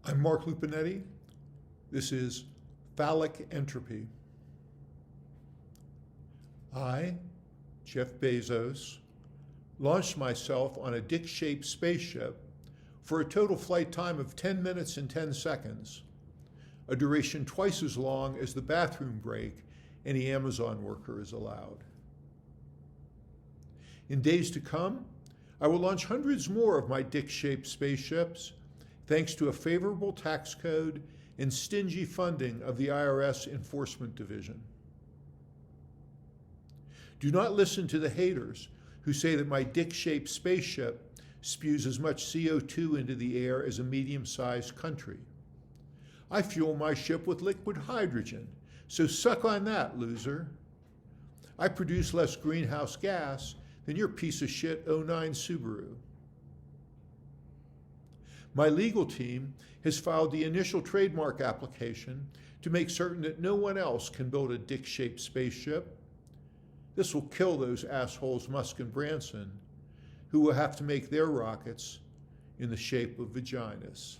I'm Mark Lupinetti. This is Phallic Entropy. I, Jeff Bezos, launched myself on a dick-shaped spaceship for a total flight time of 10 minutes and 10 seconds, a duration twice as long as the bathroom break any Amazon worker is allowed. In days to come, I will launch hundreds more of my dick-shaped spaceships thanks to a favorable tax code and stingy funding of the IRS Enforcement Division. Do not listen to the haters who say that my dick-shaped spaceship spews as much CO2 into the air as a medium-sized country. I fuel my ship with liquid hydrogen, so suck on that, loser. I produce less greenhouse gas than your piece of shit '09 Subaru. My legal team has filed the initial trademark application to make certain that no one else can build a dick-shaped spaceship. This will kill those assholes Musk and Branson, who will have to make their rockets in the shape of vaginas.